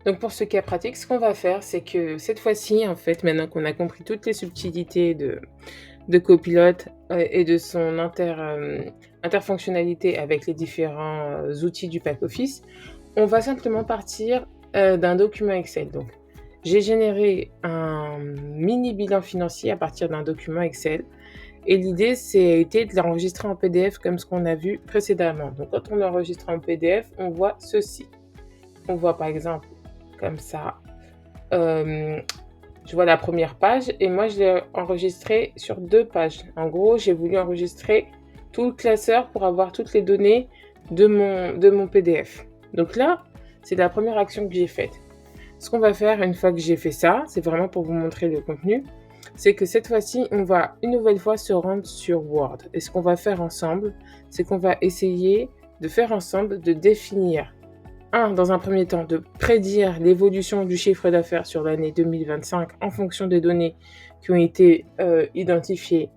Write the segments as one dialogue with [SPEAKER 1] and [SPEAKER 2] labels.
[SPEAKER 1] Donc pour ce cas pratique, ce qu'on va faire, c'est que cette fois-ci, en fait, maintenant qu'on a compris toutes les subtilités de Copilot et de son interfonctionnalité avec les différents outils du pack Office, on va simplement partir d'un document Excel. Donc, j'ai généré un mini bilan financier à partir d'un document Excel. Et l'idée, c'était de l'enregistrer en PDF comme ce qu'on a vu précédemment. Donc, quand on l'enregistre en PDF, on voit ceci. On voit par exemple comme ça. Je vois la première page et moi, je l'ai enregistré sur 2 pages. En gros, j'ai voulu enregistrer tout le classeur pour avoir toutes les données de mon PDF. Donc là, c'est la première action que j'ai faite. Ce qu'on va faire une fois que j'ai fait ça, c'est vraiment pour vous montrer le contenu, c'est que cette fois-ci, on va une nouvelle fois se rendre sur Word. Et ce qu'on va faire ensemble, c'est qu'on va essayer de faire ensemble de définir dans un premier temps, de prédire l'évolution du chiffre d'affaires sur l'année 2025 en fonction des données qui ont été identifiées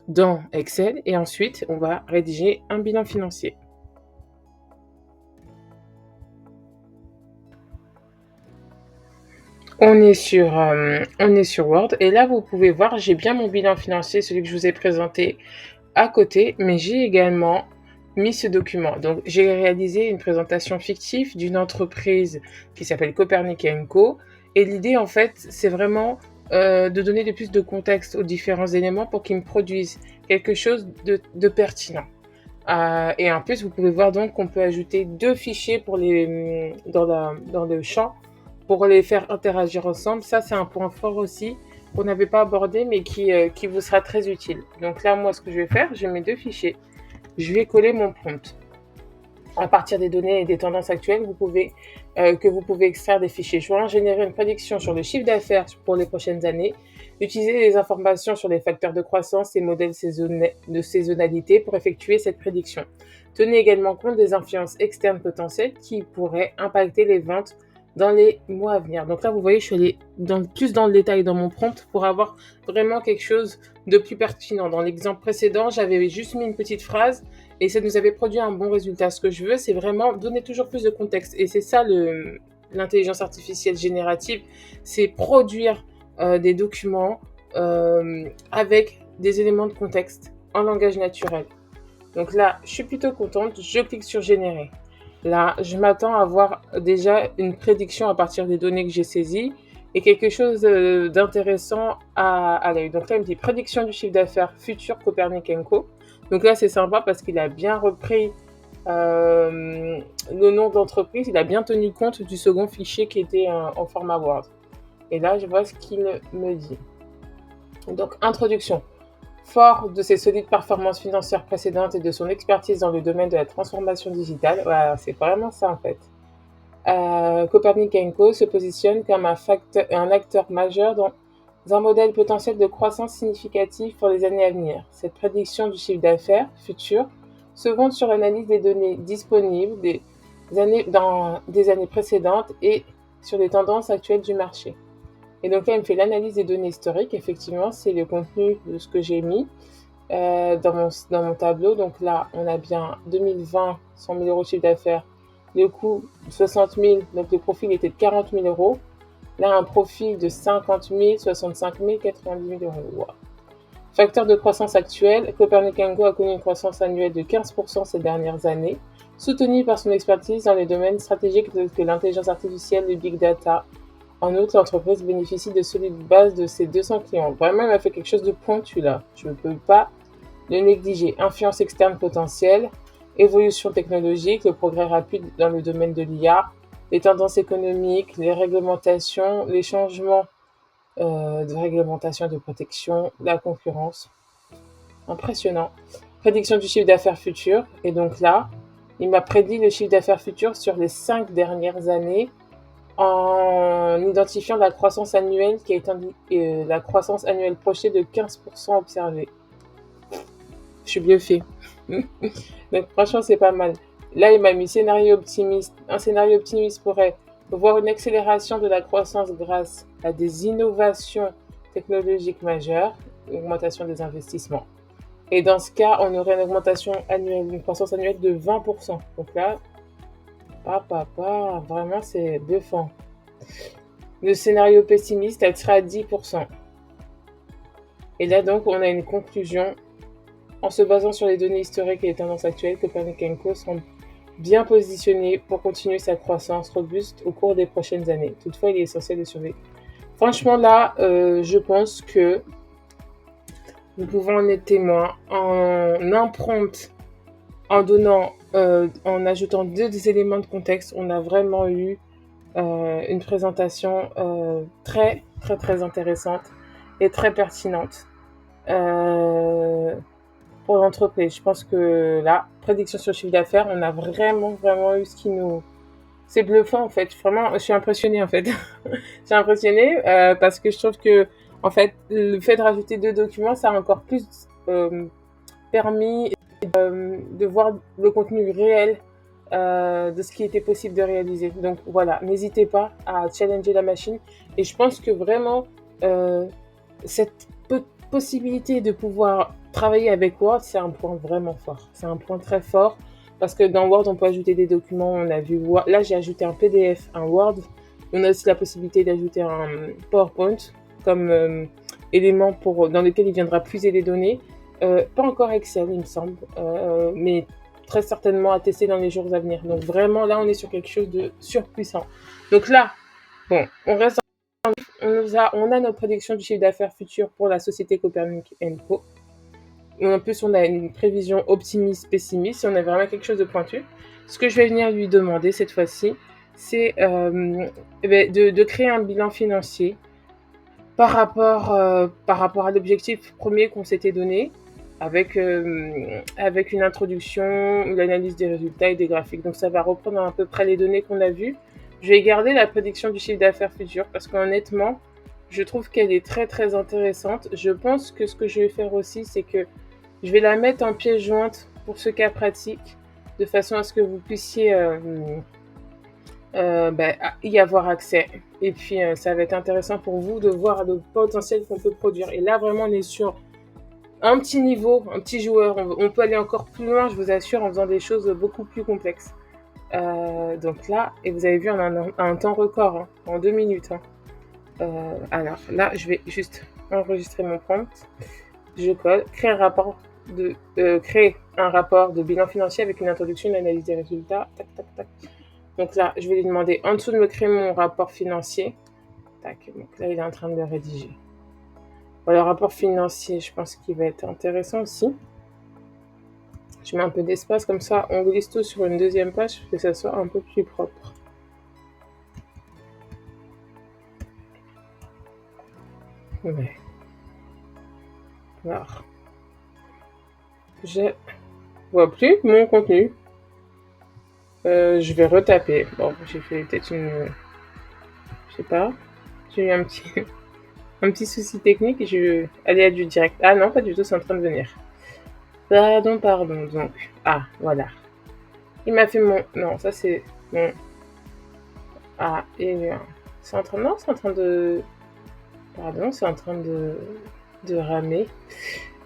[SPEAKER 1] dans Excel. Et ensuite, on va rédiger un bilan financier. On est sur Word et là, vous pouvez voir, j'ai bien mon bilan financier, celui que je vous ai présenté à côté, mais j'ai également mis ce document. Donc, j'ai réalisé une présentation fictive d'une entreprise qui s'appelle Copernic Co. Et l'idée, en fait, c'est vraiment de donner de plus de contexte aux différents éléments pour qu'ils me produisent quelque chose de pertinent. Et en plus, vous pouvez voir donc qu'on peut ajouter 2 fichiers dans le champ pour les faire interagir ensemble. Ça, c'est un point fort aussi qu'on n'avait pas abordé, mais qui vous sera très utile. Donc là, moi, ce que je vais faire, j'ai mes 2 fichiers. Je vais coller mon prompt. À partir des données et des tendances actuelles, que vous pouvez extraire des fichiers. Je vais en générer une prédiction sur le chiffre d'affaires pour les prochaines années. Utiliser les informations sur les facteurs de croissance et modèles de saisonnalité pour effectuer cette prédiction. Tenez également compte des influences externes potentielles qui pourraient impacter les ventes dans les mois à venir. Donc là, vous voyez, je suis allée plus dans le détail dans mon prompt pour avoir vraiment quelque chose de plus pertinent. Dans l'exemple précédent, j'avais juste mis une petite phrase et ça nous avait produit un bon résultat. Ce que je veux, c'est vraiment donner toujours plus de contexte. Et c'est ça l'intelligence artificielle générative, c'est produire des documents avec des éléments de contexte en langage naturel. Donc là, je suis plutôt contente, je clique sur générer. Là, je m'attends à avoir déjà une prédiction à partir des données que j'ai saisies et quelque chose d'intéressant à l'œil. Donc là, il me dit prédiction du chiffre d'affaires futur Copernic Co. Donc là, c'est sympa parce qu'il a bien repris le nom d'entreprise, il a bien tenu compte du second fichier qui était en format Word. Et là, je vois ce qu'il me dit. Donc, introduction. Fort de ses solides performances financières précédentes et de son expertise dans le domaine de la transformation digitale, voilà, c'est vraiment ça en fait. Copernic Co se positionne comme un acteur majeur dans un modèle potentiel de croissance significatif pour les années à venir. Cette prédiction du chiffre d'affaires futur se fonde sur l'analyse des données disponibles des années précédentes et sur les tendances actuelles du marché. Et donc là, il me fait l'analyse des données historiques. Effectivement, c'est le contenu de ce que j'ai mis dans mon tableau. Donc là, on a bien 2020, 100 000 euros de chiffre d'affaires. Le coût, 60 000, donc le profil était de 40 000 euros. Là, un profil de 50 000, 65 000, 90 000 euros. Wow. Facteur de croissance actuel, Copernic Co a connu une croissance annuelle de 15% ces dernières années, soutenue par son expertise dans les domaines stratégiques tels que l'intelligence artificielle, le big data. En outre, l'entreprise bénéficie de solides bases de ses 200 clients. Vraiment, elle a fait quelque chose de pointu là. Je ne peux pas le négliger. Influence externe potentielle, évolution technologique, le progrès rapide dans le domaine de l'IA, les tendances économiques, les réglementations, les changements de réglementation et de protection, la concurrence. Impressionnant. Prédiction du chiffre d'affaires futur. Et donc là, il m'a prédit le chiffre d'affaires futur sur les 5 dernières années en identifiant la croissance annuelle la croissance annuelle projetée de 15% observée. Je suis bluffée. Donc franchement, c'est pas mal. Là, il m'a mis scénario optimiste. Un scénario optimiste pourrait voir une accélération de la croissance grâce à des innovations technologiques majeures, une augmentation des investissements. Et dans ce cas, on aurait une augmentation annuelle, une croissance annuelle de 20%. Donc là, Vraiment, c'est bluffant. Le scénario pessimiste, elle sera à 10%. Et là, donc, on a une conclusion. En se basant sur les données historiques et les tendances actuelles, Copernic & Co semble bien positionné pour continuer sa croissance robuste au cours des prochaines années. Toutefois, il est essentiel de surveiller. Franchement, là, je pense que nous pouvons en être témoins en empreinte, en ajoutant deux éléments de contexte. On a vraiment eu une présentation très, très, très intéressante et très pertinente pour l'entreprise. Je pense que là, prédiction sur le chiffre d'affaires, on a vraiment, vraiment eu ce qui nous... C'est bluffant, en fait. Vraiment, je suis impressionnée, en fait. Je suis impressionnée parce que je trouve que, en fait, le fait de rajouter deux documents, ça a encore plus permis de voir le contenu réel de ce qui était possible de réaliser. Donc voilà, n'hésitez pas à challenger la machine. Et je pense que vraiment, cette possibilité de pouvoir travailler avec Word, c'est un point vraiment fort. C'est un point très fort parce que dans Word, on peut ajouter des documents. On a vu Word. Là, j'ai ajouté un PDF, un Word. On a aussi la possibilité d'ajouter un PowerPoint comme élément dans lequel il viendra puiser les données. Pas encore Excel, il me semble, mais très certainement à tester dans les jours à venir. Donc vraiment, là, on est sur quelque chose de surpuissant. Donc là, bon, on reste on a notre prédiction du chiffre d'affaires futur pour la société Copernic & Co. En plus, on a une prévision optimiste, pessimiste, et on a vraiment quelque chose de pointu. Ce que je vais venir lui demander cette fois-ci, c'est de créer un bilan financier par rapport à l'objectif premier qu'on s'était donné, avec une introduction, l'analyse des résultats et des graphiques. Donc ça va reprendre à peu près les données qu'on a vues. Je vais garder la prédiction du chiffre d'affaires futur parce qu'honnêtement, je trouve qu'elle est très très intéressante. Je pense que ce que je vais faire aussi, c'est que je vais la mettre en pièce jointe pour ce cas pratique, de façon à ce que vous puissiez y avoir accès. Et puis, ça va être intéressant pour vous de voir le potentiel qu'on peut produire. Et là, vraiment, on est sur un petit niveau, un petit joueur. On peut aller encore plus loin, je vous assure, en faisant des choses beaucoup plus complexes. Donc là, et vous avez vu en un temps record, hein, en 2 minutes. Hein. Alors là, je vais juste enregistrer mon prompt. Je code, créer un rapport de bilan financier avec une introduction, une analyse des résultats. Tac, tac, tac. Donc là, je vais lui demander en dessous de me créer mon rapport financier. Tac, donc là, il est en train de le rédiger. Bon, le rapport financier, je pense qu'il va être intéressant aussi. Je mets un peu d'espace, comme ça, on glisse tout sur une deuxième page pour que ça soit un peu plus propre. Ouais. Alors, je vois plus mon contenu. Je vais retaper. Bon, j'ai fait peut-être je sais pas. J'ai eu un petit souci technique et je vais aller à du direct. Ah non, pas du tout, c'est en train de venir. Pardon. Donc, voilà. Il m'a fait mon... Non, ça c'est mon... et c'est en train... Non, c'est en train de... Pardon, c'est en train de ramer.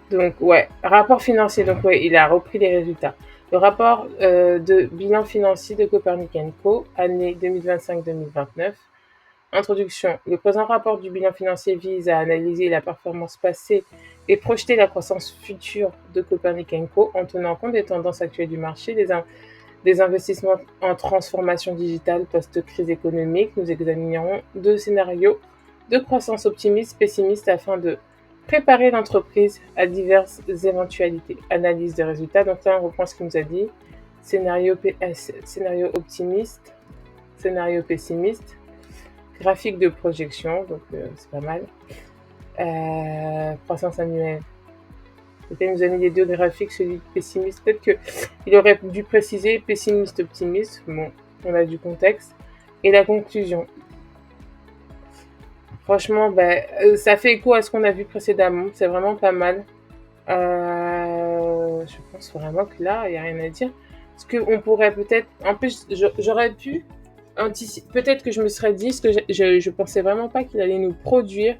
[SPEAKER 1] Donc, ouais, rapport financier. Donc, ouais, il a repris les résultats. Le rapport de bilan financier de Copernic & Co, année 2025-2029. Introduction. Le présent rapport du bilan financier vise à analyser la performance passée et projeter la croissance future de Copernic & Co en tenant compte des tendances actuelles du marché, des investissements en transformation digitale post-crise économique. Nous examinerons 2 scénarios de croissance optimiste, pessimiste afin de préparer l'entreprise à diverses éventualités. Analyse des résultats. Donc là, on reprend ce qu'il nous a dit. Scénario optimiste, scénario pessimiste. Graphique de projection, donc c'est pas mal. Croissance annuelle. Peut-être nous a mis les deux graphiques, celui pessimiste. Peut-être qu'il aurait dû préciser pessimiste, optimiste. Bon, on a du contexte. Et la conclusion. Franchement, ça fait écho à ce qu'on a vu précédemment. C'est vraiment pas mal. Je pense vraiment que là, il n'y a rien à dire. Parce qu'on pourrait peut-être... En plus, j'aurais pu... Peut-être que je me serais dit, parce que je pensais vraiment pas qu'il allait nous produire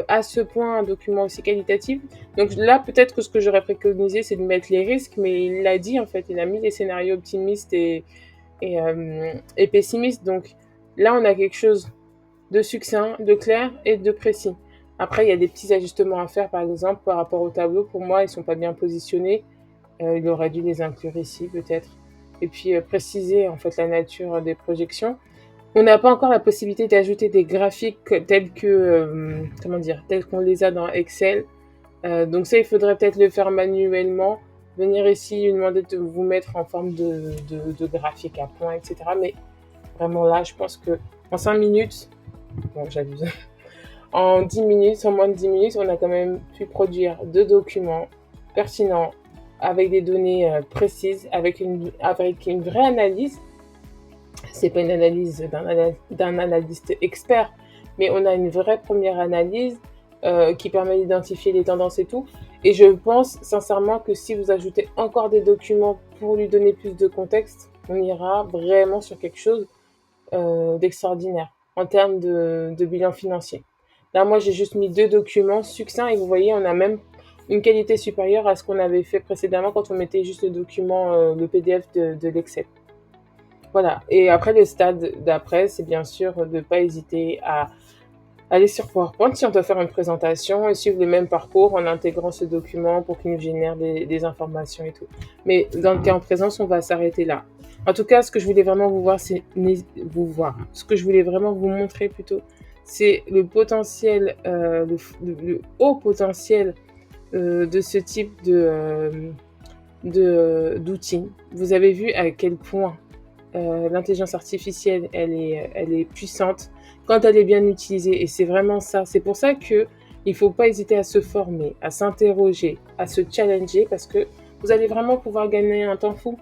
[SPEAKER 1] à ce point un document aussi qualitatif. Donc là, peut-être que ce que j'aurais préconisé, c'est de mettre les risques, mais il l'a dit en fait, il a mis les scénarios optimistes et et pessimiste. Donc là, on a quelque chose de succinct, de clair et de précis. Après, il y a des petits ajustements à faire, par exemple, par rapport au tableau. Pour moi, ils sont pas bien positionnés. Il aurait dû les inclure ici, peut-être. Et puis, préciser, en fait, la nature des projections. On n'a pas encore la possibilité d'ajouter des graphiques tels que, tels qu'on les a dans Excel. Donc ça, il faudrait peut-être le faire manuellement. Venir ici, lui demander de vous mettre en forme de graphique à points, etc. Mais vraiment là, je pense que en 5 minutes, bon, j'abuse, en 10 minutes, en moins de 10 minutes, on a quand même pu produire 2 documents pertinents, avec des données précises, avec une vraie analyse. C'est pas une analyse d'un analyste expert, mais on a une vraie première analyse qui permet d'identifier les tendances et tout. Et je pense sincèrement que si vous ajoutez encore des documents pour lui donner plus de contexte, on ira vraiment sur quelque chose d'extraordinaire en termes de bilan financier. Là, moi, j'ai juste mis 2 documents succincts et vous voyez, on a même une qualité supérieure à ce qu'on avait fait précédemment quand on mettait juste le document, le PDF de l'Excel. Voilà. Et après, le stade d'après, c'est bien sûr de ne pas hésiter à aller sur PowerPoint si on doit faire une présentation et suivre le même parcours en intégrant ce document pour qu'il nous génère des informations et tout. Mais dans le cas en présence, on va s'arrêter là. En tout cas, ce que je voulais vraiment ce que je voulais vraiment vous montrer plutôt, c'est le potentiel, le haut potentiel de ce type d'outils. Vous avez vu à quel point l'intelligence artificielle, elle est puissante quand elle est bien utilisée. Et c'est vraiment ça. C'est pour ça qu'il ne faut pas hésiter à se former, à s'interroger, à se challenger, parce que vous allez vraiment pouvoir gagner un temps fou.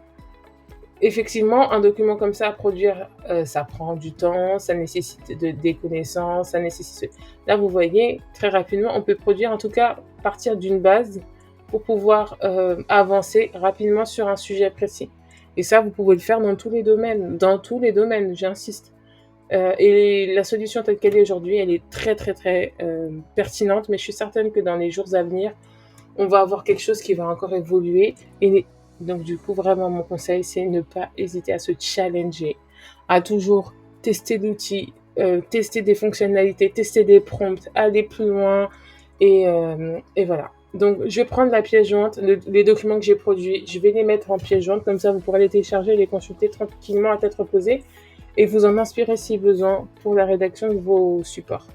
[SPEAKER 1] Effectivement, un document comme ça à produire, ça prend du temps, ça nécessite des connaissances, ça nécessite... Là, vous voyez, très rapidement, on peut produire, en tout cas, partir d'une base pour pouvoir avancer rapidement sur un sujet précis. Et ça, vous pouvez le faire dans tous les domaines, j'insiste. Et la solution telle qu'elle est aujourd'hui, elle est très, très, très pertinente, mais je suis certaine que dans les jours à venir, on va avoir quelque chose qui va encore évoluer. Et donc, du coup, vraiment, mon conseil, c'est ne pas hésiter à se challenger, à toujours tester l'outil, tester des fonctionnalités, tester des prompts, aller plus loin. Et voilà. Donc, je vais prendre la pièce jointe, les documents que j'ai produits, je vais les mettre en pièce jointe, comme ça vous pourrez les télécharger, les consulter tranquillement à tête reposée et vous en inspirer si besoin pour la rédaction de vos supports.